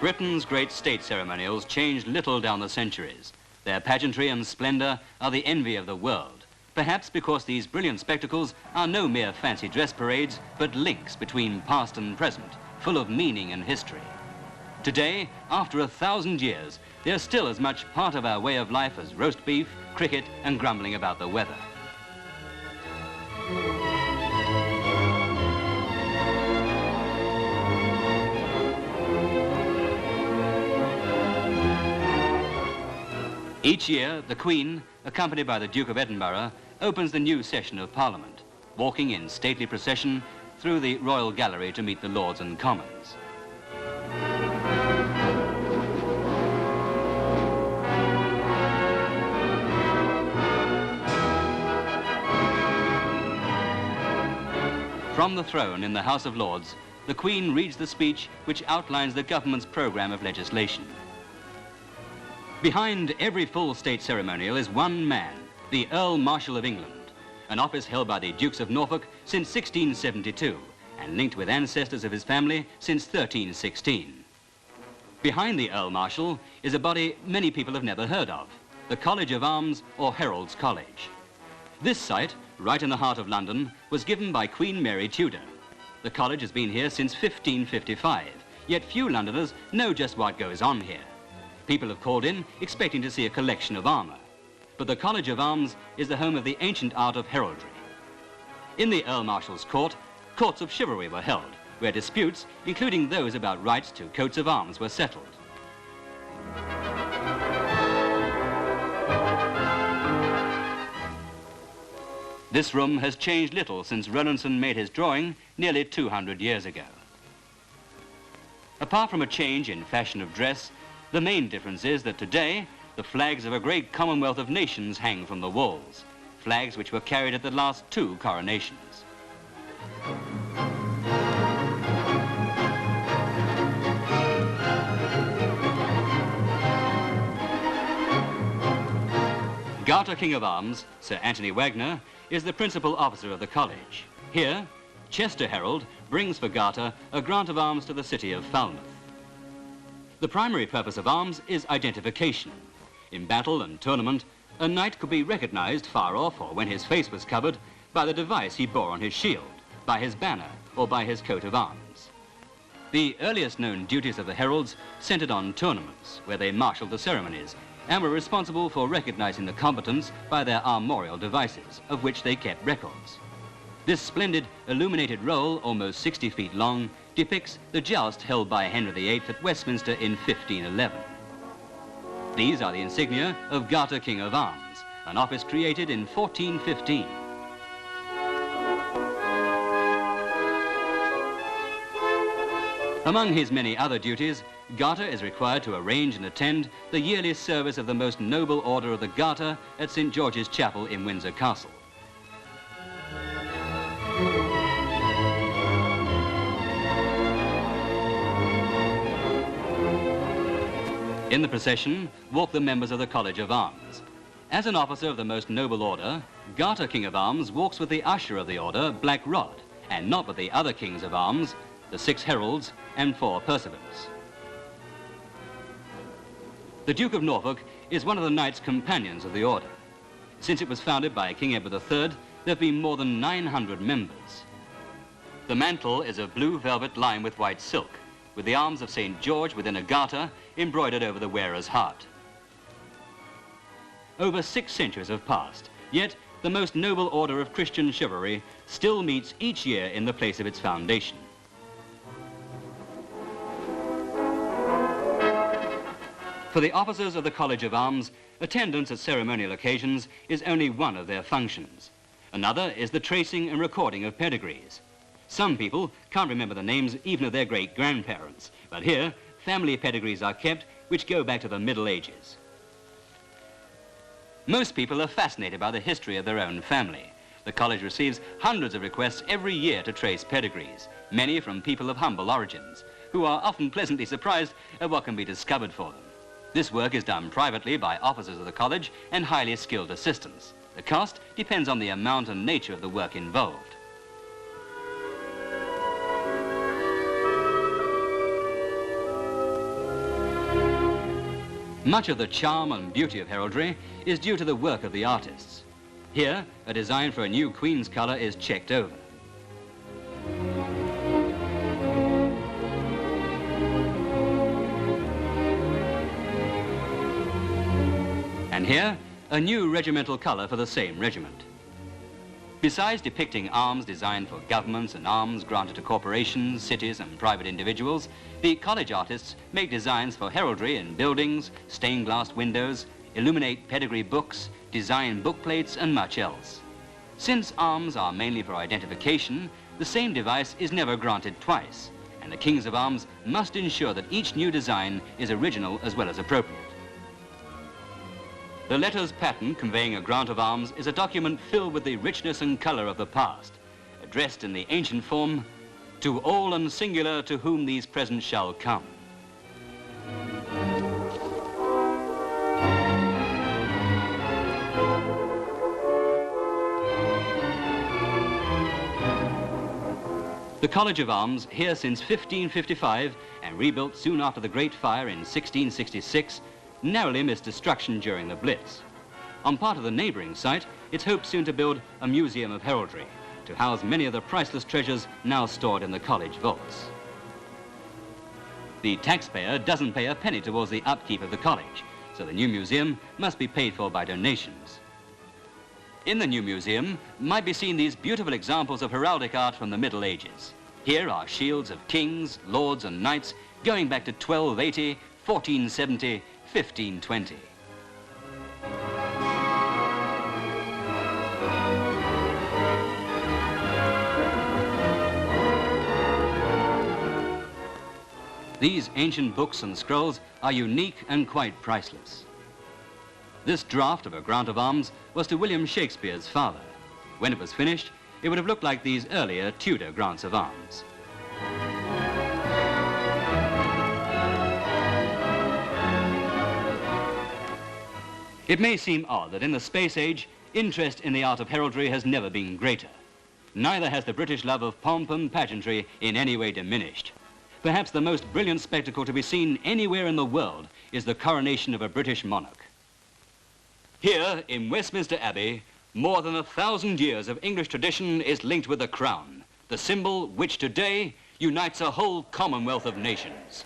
Britain's great state ceremonials changed little down the centuries. Their pageantry and splendour are the envy of the world, perhaps because these brilliant spectacles are no mere fancy dress parades, but links between past and present, full of meaning and history. Today, after 1,000 years, they're still as much part of our way of life as roast beef, cricket and grumbling about the weather. Each year, the Queen, accompanied by the Duke of Edinburgh, opens the new session of Parliament, walking in stately procession through the Royal Gallery to meet the Lords and Commons. From the throne in the House of Lords, the Queen reads the speech which outlines the government's programme of legislation. Behind every full state ceremonial is one man, the Earl Marshal of England, an office held by the Dukes of Norfolk since 1672 and linked with ancestors of his family since 1316. Behind the Earl Marshal is a body many people have never heard of, the College of Arms or Herald's College. This site, right in the heart of London, was given by Queen Mary Tudor. The college has been here since 1555, yet few Londoners know just what goes on here. People have called in expecting to see a collection of armour. But the College of Arms is the home of the ancient art of heraldry. In the Earl Marshal's court, courts of chivalry were held, where disputes, including those about rights to coats of arms, were settled. This room has changed little since Rowlandson made his drawing nearly 200 years ago. Apart from a change in fashion of dress, the main difference is that today, the flags of a great commonwealth of nations hang from the walls, flags which were carried at the last 2 coronations. Garter King of Arms, Sir Anthony Wagner, is the principal officer of the college. Here, Chester Herald brings for Garter a grant of arms to the city of Falmouth. The primary purpose of arms is identification. In battle and tournament, a knight could be recognized far off or when his face was covered by the device he bore on his shield, by his banner or by his coat of arms. The earliest known duties of the heralds centered on tournaments, where they marshaled the ceremonies and were responsible for recognizing the combatants by their armorial devices, of which they kept records. This splendid illuminated roll, almost 60 feet long, depicts the joust held by Henry VIII at Westminster in 1511. These are the insignia of Garter King of Arms, an office created in 1415. Among his many other duties, Garter is required to arrange and attend the yearly service of the Most Noble Order of the Garter at St. George's Chapel in Windsor Castle. In the procession walk the members of the College of Arms. As an officer of the Most Noble Order, Garter King of Arms walks with the usher of the order, Black Rod, and not with the other Kings of Arms, the 6 heralds and 4 pursuivants. The Duke of Norfolk is one of the Knights Companions of the order. Since it was founded by King Edward III, there have been more than 900 members. The mantle is of blue velvet lined with white silk, with the arms of St. George within a garter embroidered over the wearer's heart. Over 6 centuries have passed, yet the Most Noble Order of Christian Chivalry still meets each year in the place of its foundation. For the officers of the College of Arms, attendance at ceremonial occasions is only one of their functions. Another is the tracing and recording of pedigrees. Some people can't remember the names even of their great-grandparents, but here, family pedigrees are kept which go back to the Middle Ages. Most people are fascinated by the history of their own family. The college receives hundreds of requests every year to trace pedigrees, many from people of humble origins, who are often pleasantly surprised at what can be discovered for them. This work is done privately by officers of the college and highly skilled assistants. The cost depends on the amount and nature of the work involved. Much of the charm and beauty of heraldry is due to the work of the artists. Here, a design for a new Queen's colour is checked over. And here, a new regimental colour for the same regiment. Besides depicting arms designed for governments and arms granted to corporations, cities and private individuals, the college artists make designs for heraldry in buildings, stained glass windows, illuminate pedigree books, design bookplates and much else. Since arms are mainly for identification, the same device is never granted twice, and the Kings of Arms must ensure that each new design is original as well as appropriate. The letter's pattern conveying a grant of arms is a document filled with the richness and colour of the past, addressed in the ancient form, "To all and singular to whom these presents shall come." The College of Arms, here since 1555 and rebuilt soon after the Great Fire in 1666, narrowly missed destruction during the Blitz. On part of the neighbouring site, it's hoped soon to build a museum of heraldry to house many of the priceless treasures now stored in the college vaults. The taxpayer doesn't pay a penny towards the upkeep of the college, so the new museum must be paid for by donations. In the new museum might be seen these beautiful examples of heraldic art from the Middle Ages. Here are shields of kings, lords and knights going back to 1280, 1470, 1520. These ancient books and scrolls are unique and quite priceless. This draft of a grant of arms was to William Shakespeare's father. When it was finished, it would have looked like these earlier Tudor grants of arms. It may seem odd that in the space age, interest in the art of heraldry has never been greater. Neither has the British love of pomp and pageantry in any way diminished. Perhaps the most brilliant spectacle to be seen anywhere in the world is the coronation of a British monarch. Here in Westminster Abbey, more than 1,000 years of English tradition is linked with the crown, the symbol which today unites a whole commonwealth of nations.